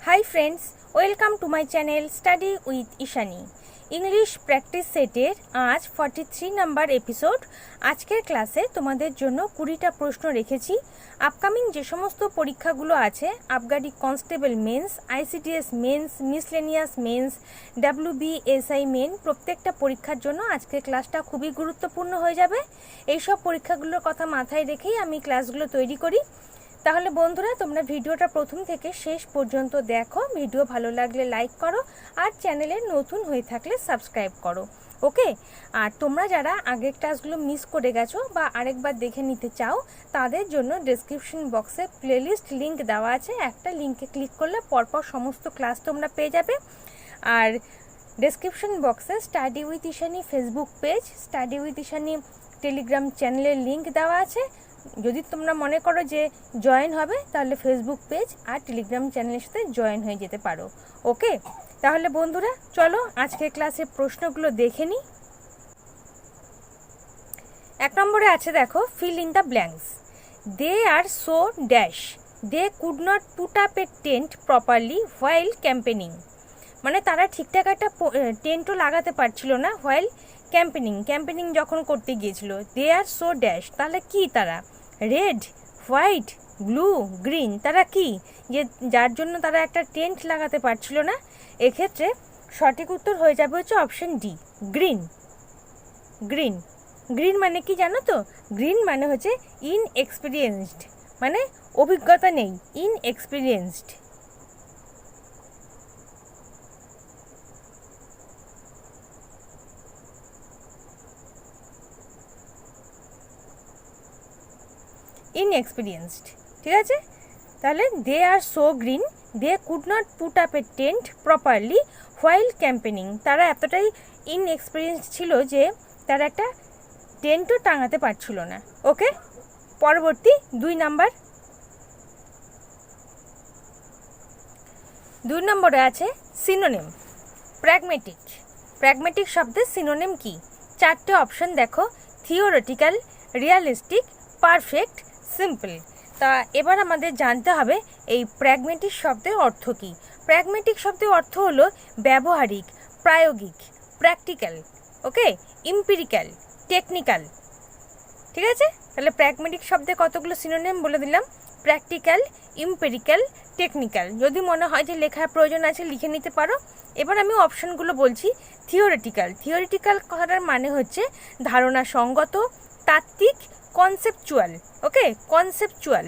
Hi friends, welcome to my channel study with Ishani. English practice সেটের আজ 43 number episode. আজকের ক্লাসে তোমাদের জন্য 20টা প্রশ্ন রেখেছি। আপকামিং যে সমস্ত পরীক্ষাগুলো আছে, আবগারি constable mains, ICDS mains, miscellaneous mains, WBSI main, প্রত্যেকটা পরীক্ষার জন্য আজকের ক্লাসটা খুবই গুরুত্বপূর্ণ হয়ে যাবে। এইসব পরীক্ষাগুলোর কথা মাথায় রেখেই আমি ক্লাসগুলো তৈরি করি। তাহলে বন্ধুরা, তোমরা ভিডিওটা প্রথম থেকে শেষ পর্যন্ত দেখো। ভিডিও ভালো লাগলে লাইক করো, আর চ্যানেলে নতুন হয়ে থাকলে সাবস্ক্রাইব করো। ওকে? আর তোমরা যারা আগের ক্লাসগুলো মিস করে গেছো বা আরেকবার দেখে নিতে চাও, তাদের জন্য ডেসক্রিপশন বক্সে প্লেলিস্ট লিঙ্ক দেওয়া আছে। একটা লিঙ্কে ক্লিক করলে পরপর সমস্ত ক্লাস তোমরা পেয়ে যাবে। আর ডেসক্রিপশন বক্সে study with Ishani Facebook page, study with Ishani Telegram চ্যানেলের লিঙ্ক দেওয়া আছে। যদি তোমরা মনে করো যে জয়েন হবে, তাহলে ফেসবুক পেজ আর টেলিগ্রাম চ্যানেলের সাথে জয়েন হয়ে যেতে পারো। ওকে? তাহলে বন্ধুরা, চলো আজকের ক্লাসের প্রশ্নগুলো দেখে নিই। 1 নম্বরে আছে, দেখো, fill in the blanks. They are so dash, they could not put up a tent properly while campaigning. মানে তারা ঠিকঠাক একটা টেন্টও লাগাতে পারছিল না হোয়াইল ক্যাম্পেনিং যখন করতে গিয়েছিল। দে আর সো ড্যাশ, তাহলে কি তারা? রেড, হোয়াইট, ব্লু, গ্রিন, তারা কি যে যার জন্য তারা একটা টেন্ট লাগাতে পারছিল না? এক্ষেত্রে সঠিক উত্তর হয়ে যাবে হচ্ছে option D, green. Green green মানে কি জানো তো? গ্রিন মানে হচ্ছে ইনএক্সপিরিয়েন্সড, মানে অভিজ্ঞতা নেই, ইনএক্সপিরিয়েন্সড। ইনএক্সপিরিয়েন্সড, ঠিক আছে? তাহলে they are so green, they could not put up a tent properly while campaigning. তারা এতটাই ইনএক্সপিরিয়েন্সড ছিল যে তারা একটা টেন্টও টাঙাতে পারছিল না। ওকে? পরবর্তী 2 নাম্বার। 2 নম্বরে আছে সিনোনিম, প্র্যাগমেটিক। প্র্যাগমেটিক শব্দের সিনোনিম কি? 4টে অপশন দেখো, থিওরিটিক্যাল, রিয়ালিস্টিক, পারফেক্ট, সিম্পল। তা এবার আমাদের জানতে হবে এই প্র্যাগমেটিক শব্দের অর্থ কী। প্র্যাগমেটিক শব্দের অর্থ হলো ব্যবহারিক, প্রায়োগিক, প্র্যাকটিক্যাল, ওকে, ইম্পিরিক্যাল, টেকনিক্যাল। ঠিক আছে? তাহলে প্র্যাগমেটিক শব্দে কতগুলো সিনোনিম বলে দিলাম, প্র্যাকটিক্যাল, ইম্পেরিক্যাল, টেকনিক্যাল। যদি মনে হয় যে লেখার প্রয়োজন আছে, লিখে নিতে পারো। এবার আমি অপশনগুলো বলছি। থিওরিটিক্যাল কথাটার মানে হচ্ছে ধারণা সঙ্গত, তাত্ত্বিক, conceptual. Okay? Conceptual.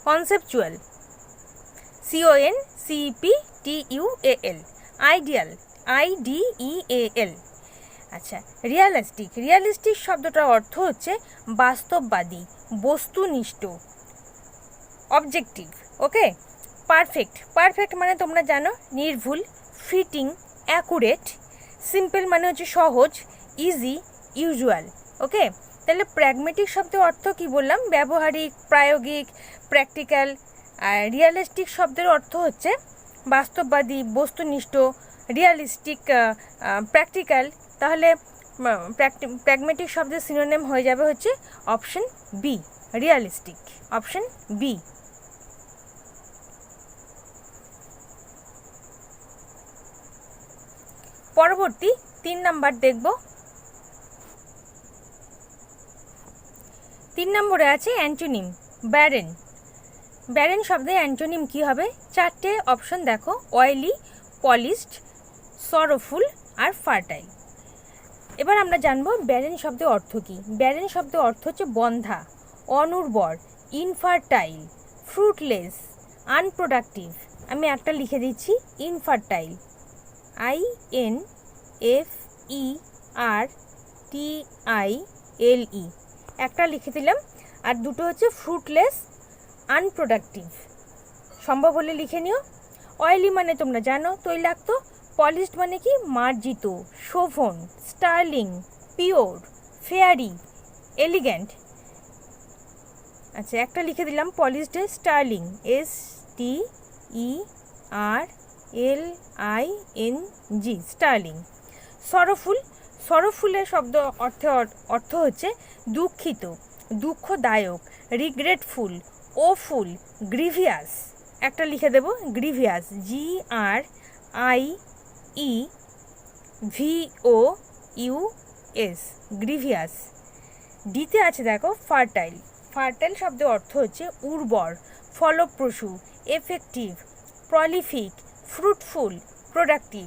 Conceptual, CONCEPTUAL। Ideal, IDEAL। আচ্ছা, রিয়ালিস্টিক শব্দটার অর্থ হচ্ছে বাস্তববাদী, বস্তুনিষ্ঠ, অবজেক্টিভ। ওকে? পারফেক্ট মানে তোমরা জানো, নির্ভুল, ফিটিং, অ্যাকুরেট। সিম্পল মানে হচ্ছে সহজ, ইজি, ইউজুয়াল। ওকে? তাহলে প্র্যাগমেটিক শব্দের অর্থ কি বললাম? ব্যবহারিক, প্রায়োগিক, প্র্যাকটিক্যাল। আর রিয়ালিস্টিক শব্দের অর্থ হচ্ছে বাস্তববাদী, বস্তুনিষ্ঠ, রিয়ালিস্টিক, প্র্যাকটিক্যাল। তাহলে প্র্যাগমেটিক শব্দের সিনোনিম হয়ে যাবে হচ্ছে option B, realistic. Option B. পরবর্তী 3 নাম্বার দেখব। 3 নম্বরে আছে অ্যান্টোনিম, ব্যারেন। ব্যারেন শব্দের অ্যান্টোনিম কি হবে? 4টে অপশন দেখো, অয়েলি, পলিশড, সরোফুল আর ফার্টাইল। এবার আমরা জানবো ব্যারেন শব্দের অর্থ কি। ব্যারেন শব্দের অর্থ হচ্ছে বন্ধ্যা, অনুর্বর, ইনফার্টাইল, ফ্রুটলেস, আনপ্রোডাক্টিভ। আমি একটা লিখে দিচ্ছি, ইনফার্টাইল, INFERTILE, একটা লিখে দিলাম। আর দুটো হচ্ছে ফ্রুটলেস, আনপ্রোডাক্টিভ। সম্ভব হলে লিখে নিও। অয়েলি মানে তোমরা জানো, তৈলাক্ত। পলিশড মানে কি? মার্জিত, Sovan, Sterling, pure, fairy, elegant. আচ্ছা, একটা লিখে দিলাম পলিশড, স্টার্লিং, STERLING, স্টার্লিং। সরোফুলের শব্দ অর্থ হচ্ছে দুঃখিত, দুঃখদায়ক, রিগ্রেটফুল, ওফুল, গ্রিভিয়াস। একটা লিখে দেব, গ্রিভিয়াস, GRIEVOUS, গ্রিভিয়াস। ডিতে আছে দেখো ফার্টাইল। ফার্টাইল শব্দের অর্থ হচ্ছে উর্বর, ফলপ্রসূ, এফেক্টিভ, প্রলিফিক, ফ্রুটফুল, প্রোডাক্টিভ।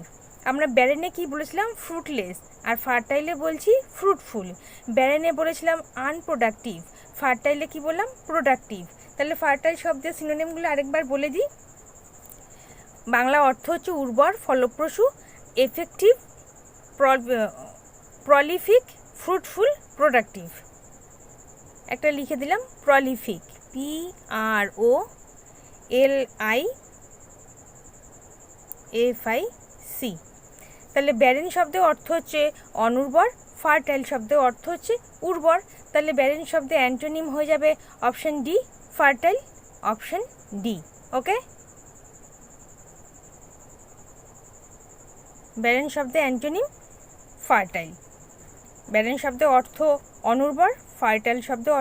আমরা ব্যারেনে কি বলেছিলাম? ফ্রুটলেস। আর ফার্টাইলে বলছি ফ্রুটফুল। ব্যারেনে বলেছিলাম আনপ্রোডাক্টিভ, ফার্টাইলে কি বললাম? প্রোডাক্টিভ। তাহলে ফার্টাইল শব্দের সিনোনিমগুলো আরেকবার বলে দিই। বাংলা অর্থ হচ্ছে উর্বর, ফলপ্রসূ, এফেক্টিভ, প্রলিফিক, ফ্রুটফুল, প্রোডাক্টিভ। একটা লিখে দিলাম, প্রলিফিক, PROLIFIC। তাহলে ব্যারেন শব্দের অর্থ হচ্ছে অনুর্বর, ফার্টাইল শব্দের অর্থ হচ্ছে উর্বর। তাহলে ব্যারেন শব্দের অ্যান্টোনিম হয়ে যাবে option D, fertile, option D. Okay, barren শব্দের অ্যান্টোনিম ফার্টাইল। ব্যারেন শব্দের অর্থ অনুর্বর, ফার্টাইল শব্দের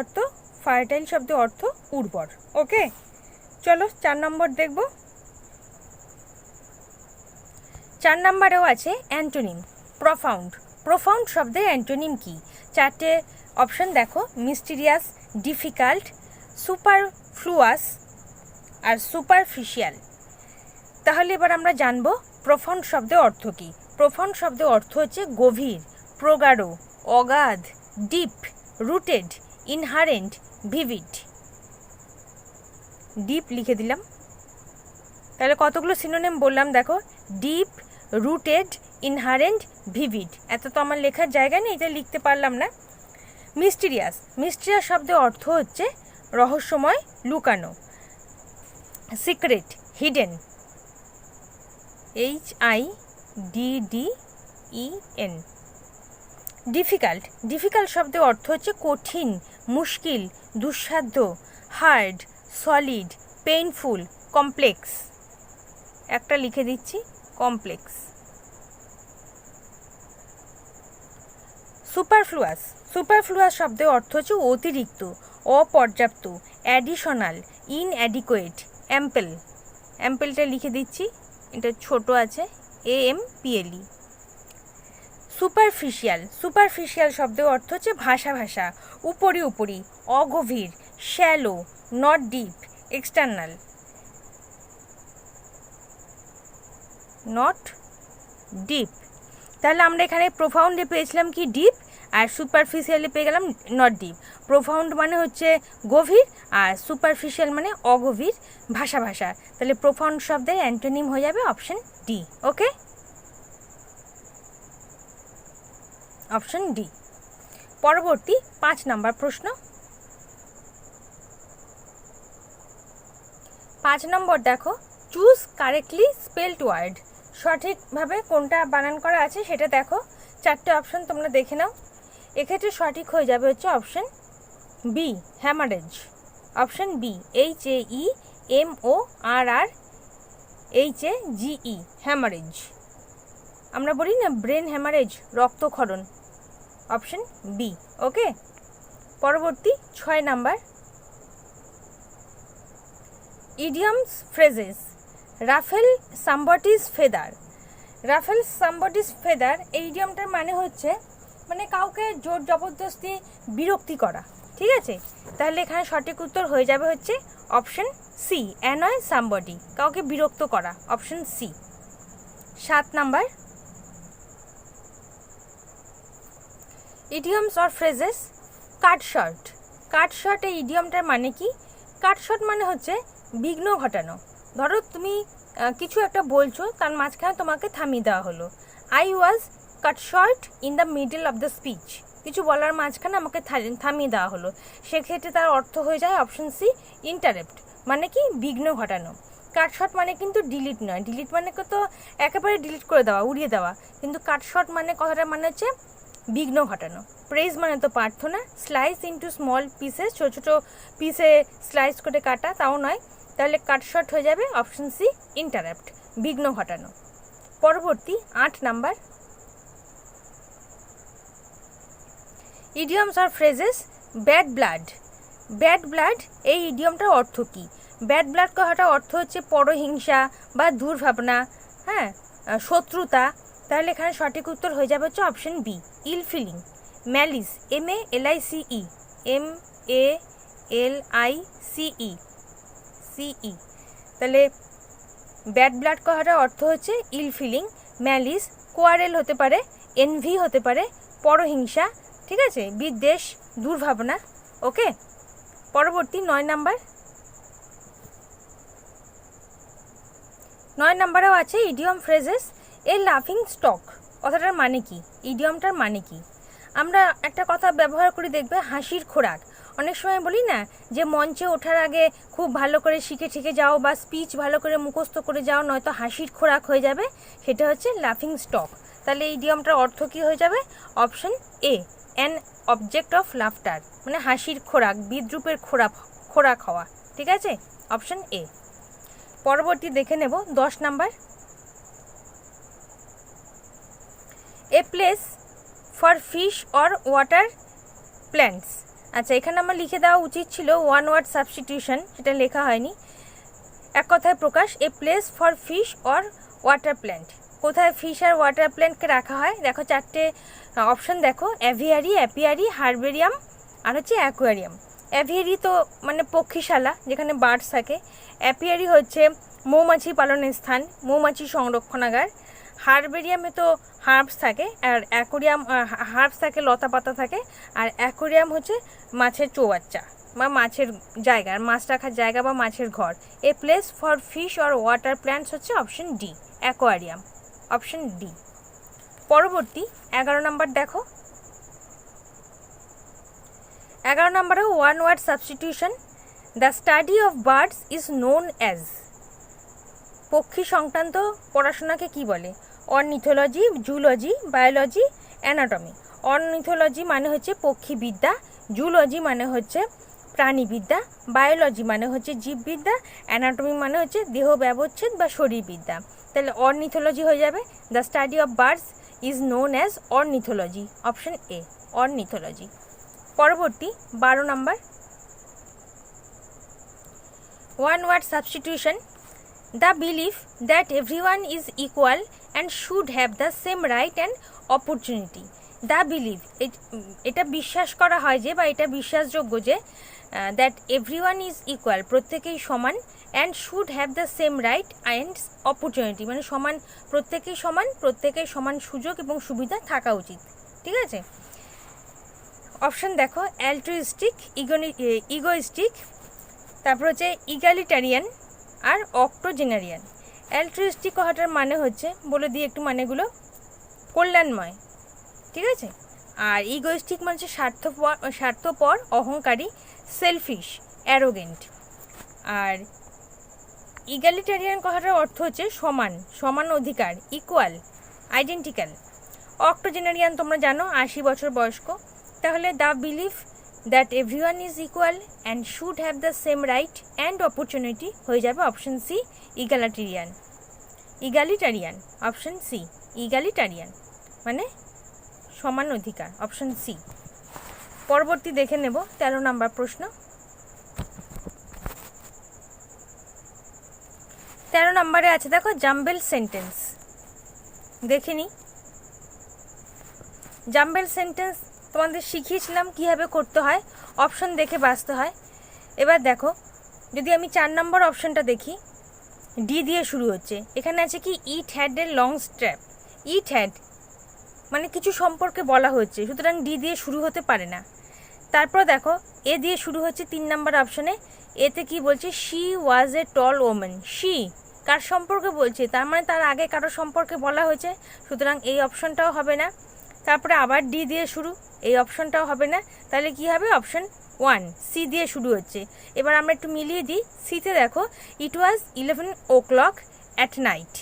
অর্থ উর্বর। ওকে, চলো 4 নম্বর দেখব। 4 নম্বরেও আছে অ্যান্টোনিম, প্রফাউন্ড। প্রফাউন্ড শব্দের অ্যান্টোনিম কি? 4টে অপশন দেখো, মিস্টিরিয়াস, ডিফিকাল্ট, সুপারফ্লুয়াস আর সুপারফিশিয়াল। তাহলে এবার আমরা জানবো প্রফাউন্ড শব্দের অর্থ কি। প্রফাউন্ড শব্দের অর্থ হচ্ছে গভীর, প্রগাঢ়, অগাধ, deep, rooted, inherent, vivid. Deep লিখে দিলাম। তাহলে কতগুলো সিনোনিম বললাম দেখো, ডিপ, রুটেড, ইনহারেন্ট, ভিভিড। এত তো আমার লেখার জায়গা নেই, এটা লিখতে পারলাম না। মিস্টিরিয়াস, মিস্টিরিয়াস শব্দের অর্থ হচ্ছে রহস্যময়, লুকানো। Secret, hidden, HIDDEN। Difficult, difficult শব্দের অর্থ হচ্ছে কঠিন, মুশকিল, দুঃসাধ্য। Hard, solid, painful, complex. একটা লিখে দিচ্ছি, কমপ্লেক্স। সুপারফ্লুয়াস, সুপারফ্লুয়াস শব্দের অর্থ হচ্ছে অতিরিক্ত, অপর্যাপ্ত, অ্যাডিশনাল, ইনঅ্যাডিকুয়েট, অ্যাম্পেল। অ্যাম্পেলটা লিখে দিচ্ছি, এটা ছোট আছে, AMPLE। সুপারফিশিয়াল, সুপারফিশিয়াল শব্দের অর্থ হচ্ছে ভাষা ভাষা, উপরি উপরি, অগভীর, shallow, not deep, external, not deep. তাহলে আমরা এখানে প্রোফাউন্ডে পেয়েছিলাম কি? ডিপ। আর সুপারফিশিয়ালে পেয়ে গেলাম নট ডিপ। প্রোফাউন্ড মানে হচ্ছে গভীর, আর সুপারফিশিয়াল মানে অগভীর, ভাষা ভাষা। তাহলে প্রোফাউন্ড শব্দের অ্যান্টোনিম হয়ে যাবে অপশন ডি। ওকে, অপশন ডি। পরবর্তী 5 নম্বর প্রশ্ন। 5 নম্বর দেখো, চুজ কারেক্টলি স্পেলড ওয়ার্ড। সঠিকভাবে কোনটা বানান করা আছে সেটা দেখো। 4টে অপশন তোমরা দেখে নাও। এক্ষেত্রে সঠিক হয়ে যাবে হচ্ছে option B, haemorrhage. Option B, HAMORRHAGE, haemorrhage. আমরা বলি না ব্রেন হ্যামারেজ, রক্তক্ষরণ। Option B. ওকে, পরবর্তী 6 number. Idioms, phrases. Ruffle somebody's feather. Ruffle somebody's feather, এই ইডিয়মটার মানে হচ্ছে মানে কাউকে জোর জবরদস্তি বিরক্তি করা। ঠিক আছে, তাহলে এখানে সঠিক উত্তর হয়ে যাবে হচ্ছে অপশন সি, অ্যানয় সামবডি, কাউকে বিরক্ত করা। Option C. 7 number. Idioms or phrases, cut short. Cut short, এই ইডিয়মটার মানে কি? কাট শর্ট মানে হচ্ছে বিঘ্ন ঘটানো। ধরো তুমি কিছু একটা বলছো, তার মাঝখানে তোমাকে থামিয়ে দেওয়া হলো। I was cut short in the middle of the speech. কিছু বলার মাঝখানে আমাকে থামিয়ে দেওয়া হলো, সেক্ষেত্রে তার অর্থ হয়ে যায় অপশন সি, ইন্টারাপ্ট, মানে কি? বিঘ্ন ঘটানো। কাট শর্ট মানে কিন্তু ডিলিট নয়। ডিলিট মানে তো একেবারে ডিলিট করে দেওয়া, উড়িয়ে দেওয়া। কিন্তু কাট শর্ট মানে কথাটা মানে হচ্ছে বিঘ্ন ঘটানো। প্রেজ মানে তো প্রার্থনা। স্লাইস ইন্টু স্মল পিসেস, ছোটো ছোটো পিসে স্লাইস করে কাটা, তাও নয়। তাহলে কাট শর্ট হয়ে যাবে অপশন সি, ইন্টারাপ্ট, বিঘ্ন ঘটানো। পরবর্তী 8 নাম্বার। ইডিয়মস আর phrases bad blood. Bad blood এই ইডিয়মটার অর্থ কী? ব্যাড ব্লাড কথাটার অর্থ হচ্ছে পরহিংসা বা দুর্ভাবনা, হ্যাঁ, শত্রুতা। তাহলে এখানে সঠিক উত্তর হয়ে যাবে হচ্ছে অপশন বি, ইল ফিলিং। Malice, MALICE, MALICE। তাহলে ব্যাড ব্লাড কথাটার অর্থ হচ্ছে ইল ফিলিং, ম্যালিস, কোয়ারেল হতে পারে, এনভি হতে পারে, পরহিংসা, ঠিক আছে, বিদ্বেষ, দুর্ভাবনা। ওকে, পরবর্তী 9 নাম্বার। 9 নাম্বারেও আছে ইডিয়ম ফ্রেজেস। এ লাফিং স্টক কথাটার মানে কি? ইডিয়মটার মানে কি? আমরা একটা কথা ব্যবহার করে দেখবে, হাসির খোরাক। অনেক সময় বলি না যে মঞ্চে ওঠার আগে খুব ভালো করে শিখে ঠিকে যাও বা স্পিচ ভালো করে মুখস্থ করে যাও, নয়তো হাসির খোরাক হয়ে যাবে, সেটা হচ্ছে লাফিং স্টক। তাহলে এই ইডিয়মটার অর্থ কী হয়ে যাবে? Option A, an object of laughter, মানে হাসির খোরাক, বিদ্রুপের খোরাক হওয়া। ঠিক আছে, অপশন এ। পরবর্তী দেখে নেব 10 number. A place for fish or water plants. আচ্ছা, এখানে আমার লিখে দেওয়া উচিত ছিল ওয়ান ওয়ার্ড সাবস্টিটিউশন, সেটা লেখা হয়নি। এক কথায় প্রকাশ, a place for fish or water plant. কোথায় ফিশ আর ওয়াটার প্ল্যান্টকে রাখা হয়? দেখো 4টে অপশন দেখো, অ্যাভিয়ারি, অ্যাপিয়ারি, হারবেরিয়াম আর হচ্ছে অ্যাকোয়ারিয়াম। অ্যাভিয়ারি তো মানে পক্ষীশালা, যেখানে বার্ডস থাকে। অ্যাপিয়ারি হচ্ছে মৌমাছি পালনের স্থান, মৌমাছি সংরক্ষণাগার। হারবেরিয়ামে তো হার্বস থাকে, আর অ্যাকোয়ারিয়াম হার্বস থাকে, লতা পাতা থাকে। আর অ্যাকোয়ারিয়াম হচ্ছে মাছের চৌবাচ্চা বা মাছের জায়গা, মাছ রাখার জায়গা বা মাছের ঘর। A place for fish or water plants হচ্ছে option D, aquarium, option D. পরবর্তী 11 নাম্বার দেখো। 11 নম্বরে one word substitution. The study of birds is known as. পক্ষী সংক্রান্ত পড়াশোনাকে কি বলে? Ornithology, zoology, biology, anatomy. Ornithology মানে হচ্ছে পক্ষীবিদ্যা, জুলজি মানে হচ্ছে প্রাণীবিদ্যা, বায়োলজি মানে হচ্ছে জীববিদ্যা, অ্যানাটমি মানে হচ্ছে দেহ ব্যবচ্ছেদ বা শরীরবিদ্যা। তাহলে অর্নিথোলজি হয়ে যাবে। The study of birds is known as ornithology, option A, ornithology. পরবর্তী 12 number. One word substitution. The belief that everyone is equal and should have the same right and opportunity. The believe, এটা বিশ্বাস করা হয় যে, বা এটা বিশ্বাসযোগ্য যে, দ্যাট এভরিওয়ান ইজ ইকুয়াল, প্রত্যেকেই সমান, and should have the same right and opportunity, মানে সমান, প্রত্যেকেই সমান, প্রত্যেকের সমান সুযোগ এবং সুবিধা থাকা উচিত। ঠিক আছে, অপশন দেখো, অ্যালট্রুইস্টিক, ইগোইস্টিক, তারপর হচ্ছে ইগ্যালিটারিয়ান আর অক্টোজেনারিয়ান। অ্যালট্রুইস্টিক কথাটার মানে হচ্ছে, বলে দিই একটু মানেগুলো, কল্যাণময়। ঠিক আছে, আর ইগোইস্টিক মানে হচ্ছে স্বার্থপর, অহংকারী, সেলফিশ, অ্যারোগেন্ট। আর ইগ্যালিটারিয়ান কথাটার অর্থ হচ্ছে সমান, সমান অধিকার, ইকুয়াল, আইডেন্টিক্যাল। অক্টোজেনারিয়ান তোমরা জানো, 80 বছর বয়স্ক। তাহলে the belief that everyone is equal and should have the same right and opportunity হয়ে যাবে অপশন সি, ইগ্যালিটারিয়ান। ইগ্যালিটারিয়ান, অপশন সি, ইগ্যালিটারিয়ান মানে সমান অধিকার, অপশন সি। পরবর্তী দেখে নেব 13 নম্বর প্রশ্ন। 13 নম্বরে আছে দেখো, জাম্বেল সেন্টেন্স। দেখে নি, জাম্বেল সেন্টেন্স তোমাদের শিখিয়েছিলাম কীভাবে করতে হয়, অপশন দেখে বাঁচতে হয়। এবার দেখো, যদি আমি 4 নম্বর অপশনটা দেখি, ডি দিয়ে শুরু হচ্ছে। এখানে আছে কি, it had a long strap. It had মানে কিছু সম্পর্কে বলা হচ্ছে, সুতরাং ডি দিয়ে শুরু হতে পারে না। তারপর দেখো, এ দিয়ে শুরু হচ্ছে 3 নম্বর অপশনে। এতে কি বলছে, she was a tall woman. She কার সম্পর্কে বলছে? তার মানে তার আগে কারো সম্পর্কে বলা হয়েছে, সুতরাং এই অপশনটাও হবে না। তারপরে আবার ডি দিয়ে শুরু, এই অপশনটাও হবে না। তাহলে কি হবে, অপশন 1, সি দিয়ে শুরু হচ্ছে। এবার আমরা একটু মিলিয়ে দিই। সিতে দেখো, it was 11 o'clock at night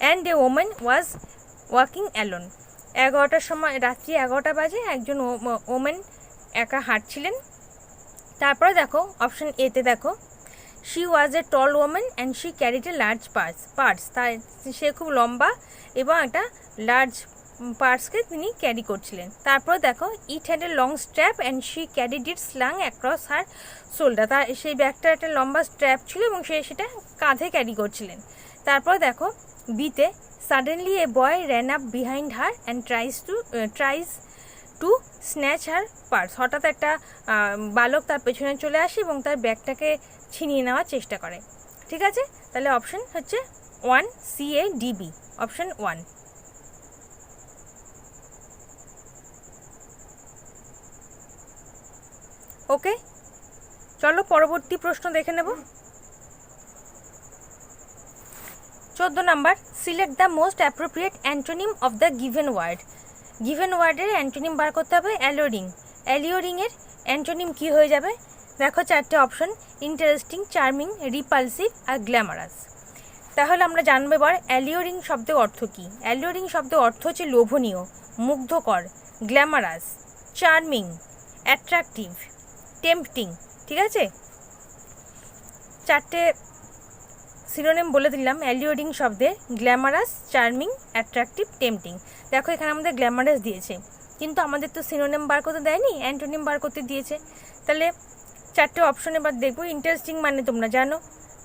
and a woman was walking alone. 11টার সময়, রাত্রি 11টা বাজে, একজন ওমেন একা হাঁটছিলেন। তারপরে দেখো অপশন এতে দেখো, she was a tall woman and she carried a large purse. তার সে খুব লম্বা এবং একটা লার্জ পার্সকে তিনি ক্যারি করছিলেন। তারপর দেখো it had a long strap and she carried it slung across her shoulder. তার সেই ব্যাগটার একটা লম্বা স্ট্র্যাপ ছিল এবং সে সেটা কাঁধে ক্যারি করছিলেন। তারপর দেখো বিতে suddenly a boy ran up behind her and tries to snatch her purse. হঠাৎ একটা বালক তার পেছনে চলে আসে এবং তার ব্যাগটাকে ছিনিয়ে নেওয়ার চেষ্টা করে। ঠিক আছে, তাহলে অপশন হচ্ছে 1 CADB, অপশন 1। ওকে, চলো পরবর্তী প্রশ্ন দেখে নেব। 14 number, select the most appropriate antonym of the given word. Given ওয়ার্ডের অ্যান্টোনিম বার করতে হবে অ্যালিওরিং। অ্যালিওরিংয়ের অ্যান্টোনিম কী হয়ে যাবে? দেখো 4টে অপশন, ইন্টারেস্টিং, চার্মিং, রিপালসিভ আর গ্ল্যামারাস। তাহলে আমরা জানবো এবার অ্যালিওরিং শব্দের অর্থ কী। অ্যালিওরিং শব্দের অর্থ হচ্ছে লোভনীয়, মুগ্ধকর, গ্ল্যামারাস, চার্মিং, অ্যাট্রাকটিভ, টেম্পটিং। ঠিক আছে, 4টে সিনোনিম বলে দিলাম অ্যালিওরিং শব্দের, গ্ল্যামারাস, চার্মিং, অ্যাট্রাকটিভ, টেম্পটিং। দেখো এখানে আমাদের গ্ল্যামারাস দিয়েছে, কিন্তু আমাদের তো সিনোনিম বার করতে দেয়নি, অ্যান্টোনিম বার করতে দিয়েছে। তাহলে 4টে অপশন এবার দেখবো। ইন্টারেস্টিং মানে তোমরা জানো,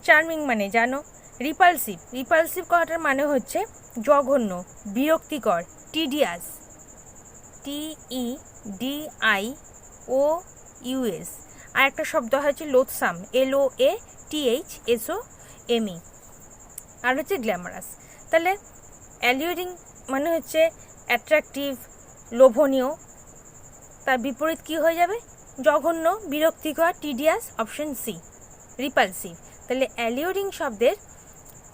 চার্মিং মানে জানো, রিপালসিভ, রিপালসিভ কথাটার মানে হচ্ছে জঘন্য, বিরক্তিকর, টিডিয়াস, TEDIOUS। আর একটা শব্দ হচ্ছে লোথসাম, LOATHSOME। আর হচ্ছে গ্ল্যামারাস। তাহলে অ্যালিওরিং মানে হচ্ছে অ্যাট্রাকটিভ, লোভনীয়, তার বিপরীত কী হয়ে যাবে? জঘন্য, বিরক্তিকর, টিডিয়াস, অপশন সি, রিপালসিভ। তাহলে অ্যালিওরিং শব্দের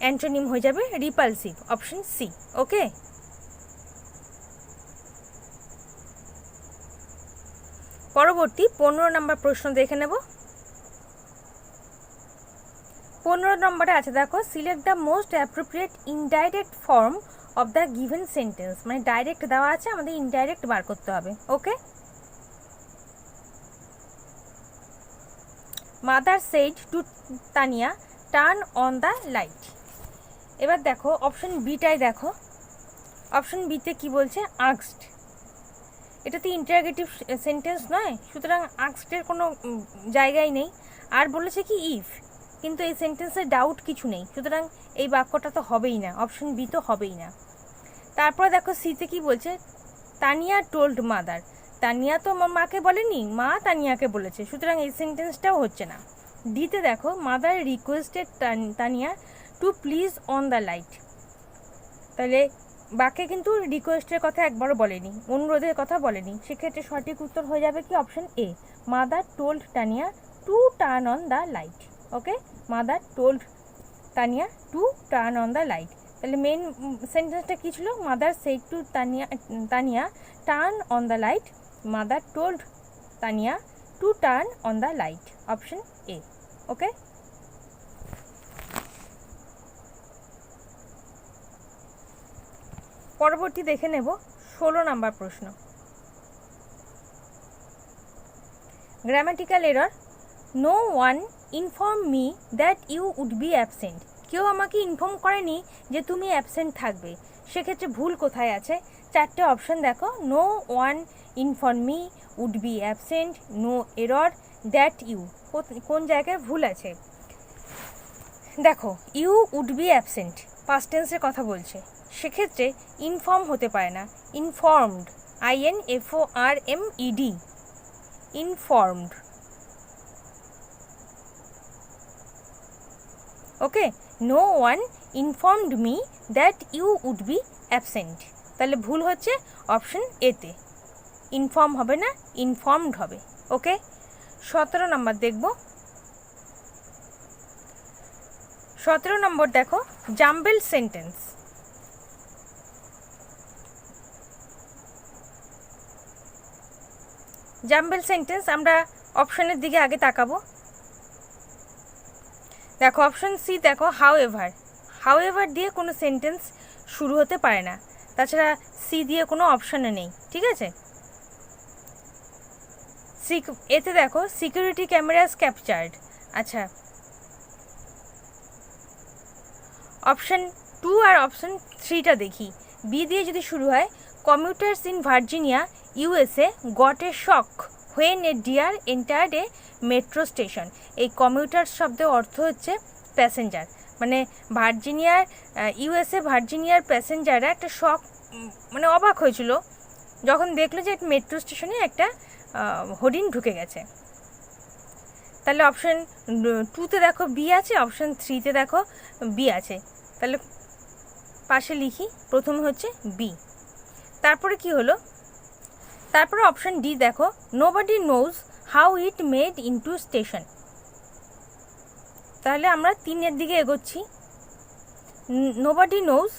অ্যান্টোনিম হয়ে যাবে রিপালসিভ, অপশন সি। ওকে, পরবর্তী 15 নম্বর প্রশ্ন দেখে নেব। 15 নম্বরে আছে দেখো, select the most appropriate indirect form of the given sentence. মানে ডাইরেক্ট দেওয়া আছে, আমাদের ইনডাইরেক্ট বার করতে হবে। Okay, mother said to Tania turn on the light. এবার দেখো অপশন বিটাই দেখো, অপশন বিতে কি বলছে? আস্কড। এটা তো ইন্টারোগেটিভ সেন্টেন্স নয়, সুতরাং আস্কডের কোনো জায়গায় নেই। আর বলেছে কি ইফ, কিন্তু এই সেন্টেন্সের ডাউট কিছু নেই, সুতরাং এই বাক্যটা তো হবেই না, অপশন বি তো হবেই না। তারপরে দেখো সিতে কি বলছে? Tania told mother. তানিয়া তো মাকে বলেনি, মা তানিয়াকে বলেছে, সুতরাং এই সেন্টেন্সটাও হচ্ছে না। ডিতে দেখো, mother requested Tania to please on the light. তাহলে বাক্যে কিন্তু রিকোয়েস্টের কথা একবারও বলেনি, অনুরোধের কথা বলেনি, সেক্ষেত্রে সঠিক উত্তর হয়ে যাবে কি? Option A, mother told Tania to turn on the light. Okay, mother told Tania to turn on the light. তাহলে মেন সেন্টেন্সটা কী ছিল? Mother said to Tania turn on the light, mother told Tania to turn on the light, option A. Okay, পরবর্তী দেখে নেব 16 number প্রশ্ন। Grammatical error, no one inform me that you would be absent. কেউ আমাকে ইনফর্ম করেনি যে তুমি অ্যাবসেন্ট থাকবে, সেক্ষেত্রে ভুল কোথায় আছে? 4টে অপশন দেখো, no one inform me, would be absent, no error, that you. কোন জায়গায় ভুল আছে? দেখো you would be absent past টেন্সের কথা বলছে, সেক্ষেত্রে ইনফর্ম হতে পারে না, informed, INFORMED, informed. Okay, no one informed me that you would be absent. তাহলে ভুল হচ্ছে অপশন এতে, ইনফর্ম হবে না, ইনফর্মড হবে। ওকে, 17 নম্বর দেখব। 17 নম্বর দেখো, জাম্বেল সেন্টেন্স। জাম্বেল সেন্টেন্স আমরা অপশনের দিকে আগে তাকাবো। দেখো অপশন সি দেখো, হাউ এভার। হাউ এভার দিয়ে কোনো সেন্টেন্স শুরু হতে পারে না, তাছাড়া সি দিয়ে কোনো অপশনে নেই। ঠিক আছে, এতে দেখো সিকিউরিটি ক্যামেরাস ক্যাপচার্ড। আচ্ছা, অপশন 2 আর অপশন 3টা দেখি। বি দিয়ে যদি শুরু হয়, commuters in Virginia USA got a shock when a deer entered a metro station. এই কমিউটার্স শব্দের অর্থ হচ্ছে প্যাসেঞ্জার, মানে ভার্জিনিয়ার ইউএসএ ভার্জিনিয়ার প্যাসেঞ্জাররা একটা শক, মানে অবাক হয়েছিল যখন দেখলো যে মেট্রো স্টেশনে একটা হরিণ ঢুকে গেছে। তাহলে অপশন 2তে দেখো বি আছে, অপশন 3তে দেখো বি আছে, তাহলে পাশে লিখি প্রথমে হচ্ছে বি। তারপরে কি হলো, তারপরে অপশন ডি দেখো, nobody knows how it made into station. তাহলে আমরা 3-এর দিকে এগোচ্ছি। Nobody knows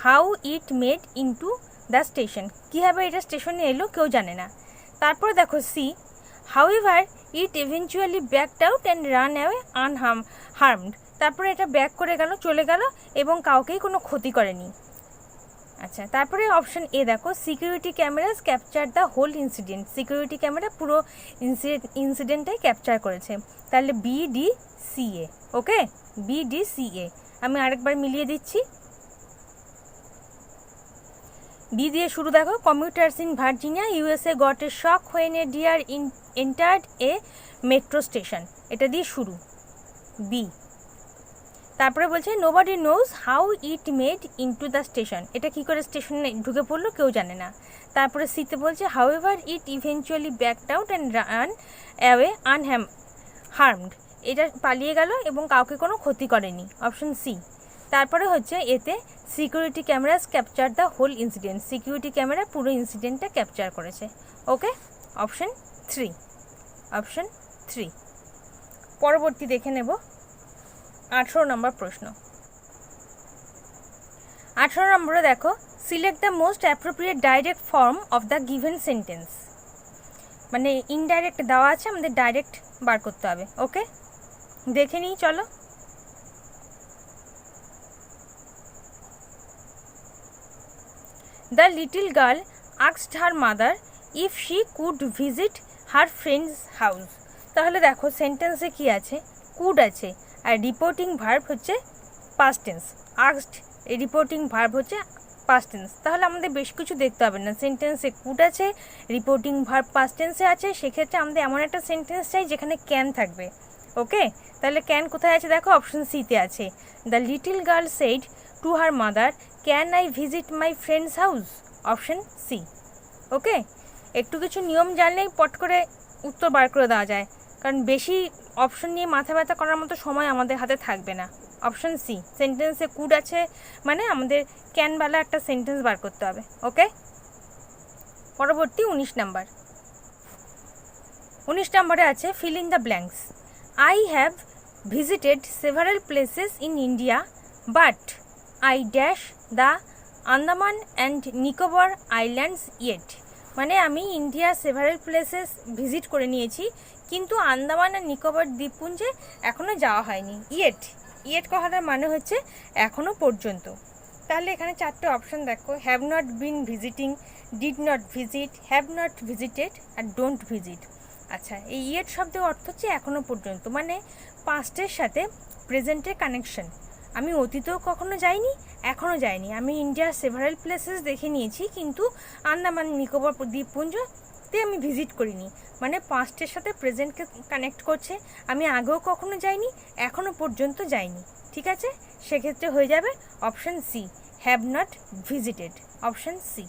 how it made into the station, কীভাবে এটা স্টেশনে এলো কেউ জানে না। তারপরে দেখো C, however it eventually backed out and ran away unharmed. তারপরে এটা ব্যাক করে গেল, চলে গেল এবং কাউকেই কোনো ক্ষতি করেনি। আচ্ছা, তারপরে অপশন এ দেখো, security cameras capture the whole incident. Security camera পুরো ইনসিডেন্টটাই ক্যাপচার করেছে। তাহলে B D C A. Okay, B D C A. আমি আরেকবার মিলিয়ে দিচ্ছি। বি দিয়ে শুরু দেখো, commuters in Virginia USA got a shock when a deer entered a metro station, এটা দিয়ে শুরু বি। তারপরে বলছে nobody knows how it made into the station, এটা কি করে স্টেশনে ঢুকে পড়লো কেউ জানে না। তারপরে সিতে বলছে however it eventually backed out and ran away unharmed, এটা পালিয়ে গেল এবং কাউকে কোনো ক্ষতি করেনি, অপশন সি। তারপরে হচ্ছে এতে security cameras capture the whole incident, security camera পুরো ইনসিডেন্টটা ক্যাপচার করেছে। Okay, option 3, option 3। পরবর্তী দেখে নেব 18 নম্বর প্রশ্ন। 18 নম্বরে দেখো, select the most appropriate direct form of the given sentence. মানে ইনডাইরেক্ট দেওয়া আছে, আমাদের ডাইরেক্ট বার করতে হবে। ওকে, দেখে নিই চলো। The little girl asked her mother if she could visit her friend's house. তাহলে দেখো সেন্টেন্সে কি আছে, কুড আছে, আর রিপোর্টিং ভার্ব হচ্ছে পাস্ট টেন্স। আস্কড এই রিপোর্টিং ভার্ব হচ্ছে পাস্ট টেন্স। তাহলে আমাদের বেশ কিছু দেখতে হবে না, সেন্টেন্সে কুড আছে, রিপোর্টিং ভার্ব পাস্ট টেন্সে আছে, সেক্ষেত্রে আমাদের এমন একটা সেন্টেন্স চাই যেখানে ক্যান থাকবে। ওকে, তাহলে ক্যান কোথায় আছে দেখো, অপশন সিতে আছে। The little girl said to her mother can I visit my friend's house, option C. Okay, একটু কিছু নিয়ম জানলেই পট করে উত্তর বার করে দেওয়া যায়, কারণ বেশি অপশন নিয়ে মাথা ব্যথা করার মতো সময় আমাদের হাতে থাকবে না। অপশন সি, সেন্টেন্সে কুড আছে মানে আমাদের ক্যানওয়ালা একটা সেন্টেন্স বার করতে হবে। ওকে, পরবর্তী 19 নাম্বার। 19 নম্বরে আছে feel in the blanks. I have visited several places in India but I dash the Andaman and Nicobar islands yet. মানে আমি ইন্ডিয়ার সেভারাল প্লেসেস ভিজিট করে নিয়েছি, কিন্তু আন্দামান আর নিকোবর দ্বীপপুঞ্জে এখনও যাওয়া হয়নি। ইয়েট, ইয়েট কথাটার মানে হচ্ছে এখনও পর্যন্ত। তাহলে এখানে 4টে অপশন দেখো, have not been visiting, did not visit, have not visited আর ডোন্ট ভিজিট। আচ্ছা, এই ইয়েট শব্দের অর্থ হচ্ছে এখনও পর্যন্ত, মানে পাস্টের সাথে প্রেজেন্টের কানেকশন। আমি অতীতেও কখনো যাইনি, এখনও যাইনি, আমি ইন্ডিয়ার সেভারাল প্লেসেস দেখে নিয়েছি, কিন্তু আন্দামান নিকোবর দ্বীপপুঞ্জতে আমি ভিজিট করিনি, মানে পাস্টের সাথে প্রেজেন্টকে কানেক্ট করছে। আমি আগেও কখনো যাইনি, এখনও পর্যন্ত যাইনি। ঠিক আছে, সেক্ষেত্রে হয়ে যাবে option C, have not visited, option C.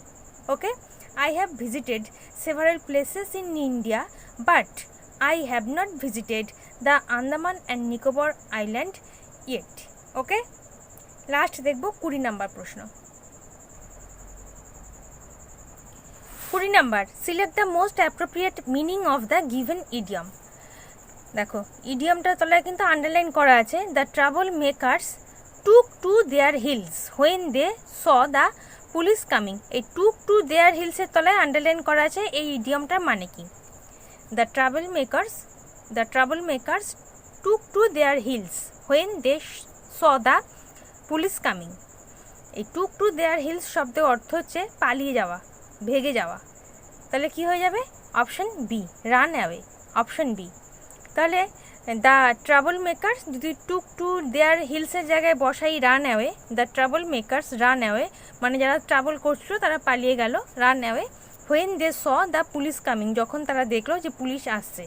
Okay, I have visited several places in India but I have not visited the Andaman and Nicobar Island yet. Okay, last দেখব 20 নাম্বার প্রশ্ন। 20 number, select the most appropriate meaning of the given idiom. দেখো ইডিয়মটার তলায় কিন্তু underline করা আছে, the travel makers took to their heels when they saw the police coming. এই took to their হিলসের তলায় আন্ডারলাইন করা আছে, এই ইডিয়মটার মানে কি? The travel makers took to their heels when they saw the police coming. এই টুক টু দেয়ার হিলস শব্দের অর্থ হচ্ছে পালিয়ে যাওয়া, ভেগে যাওয়া। তাহলে কি হয়ে যাবে? Option B, run away, option B. তাহলে দ্য ট্রাবল মেকার্স যদি টুক টু দেয়ার হিলসের জায়গায় বসাই run away, the trouble makers run away মানে যারা ট্রাভেল করছিল তারা পালিয়ে গেল, run away when they saw the police coming যখন তারা দেখলো যে পুলিশ আসছে।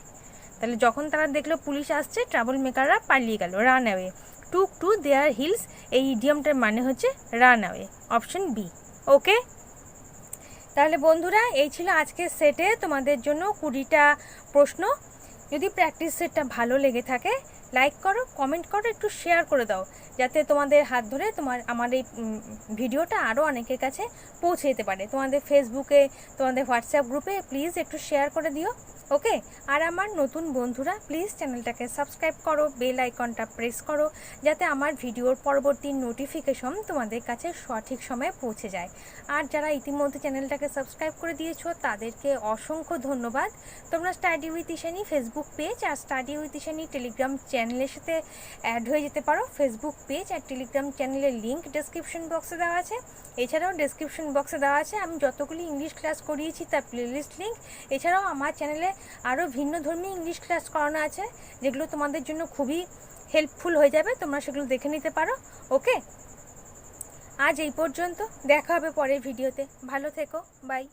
তাহলে যখন তারা দেখলো পুলিশ আসছে ট্রাভেল মেকাররা পালিয়ে গেল, run away. Took to their hills এই ইডিয়মটার মানে হচ্ছে রান অ্যাওয়ে, অপশন বি। ওকে, তাহলে বন্ধুরা এই ছিল আজকের সেটে তোমাদের জন্য 20টা প্রশ্ন। যদি প্র্যাকটিস সেটটা ভালো লেগে থাকে লাইক করো, কমেন্ট করো, একটু শেয়ার করে দাও যাতে তোমাদের হাত ধরে আমার এই ভিডিওটা আরও অনেকের কাছে পৌঁছে যেতে পারে। তোমাদের ফেসবুকে, তোমাদের হোয়াটসঅ্যাপ গ্রুপে প্লিজ একটু শেয়ার করে দিও। ওকে, আর আমার নতুন বন্ধুরা প্লিজ চ্যানেলটাকে সাবস্ক্রাইব করো, বেল আইকনটা প্রেস করো যাতে আমার ভিডিওর পরবর্তী নোটিফিকেশন তোমাদের কাছে সঠিক সময়ে পৌঁছে যায়। আর যারা ইতিমধ্যে চ্যানেলটাকে সাবস্ক্রাইব করে দিয়েছো তাদেরকে অসংখ্য ধন্যবাদ। তোমরা study with Ishani Facebook page আর স্টাডি উইথ ইশানি টেলিগ্রাম চ্যানেলের সাথে অ্যাড হয়ে যেতে পারো। ফেসবুক পেজ আর টেলিগ্রাম চ্যানেলের লিঙ্ক ডেসক্রিপশন বক্সে দেওয়া আছে। এছাড়াও ডেসক্রিপশন বক্সে দেওয়া আছে আমি যতগুলি ইংলিশ ক্লাস করিয়েছি তার প্লেলিস্ট লিঙ্ক। এছাড়াও আমার চ্যানেলে আরও ভিন্নধর্মী ইংলিশ ক্লাস করানো আছে যেগুলো তোমাদের জন্য খুবই হেল্পফুল হয়ে যাবে, তোমরা সেগুলো দেখে নিতে পারো। ওকে, আজ এই পর্যন্ত, দেখা হবে পরের ভিডিওতে। ভালো থেকো, বাই।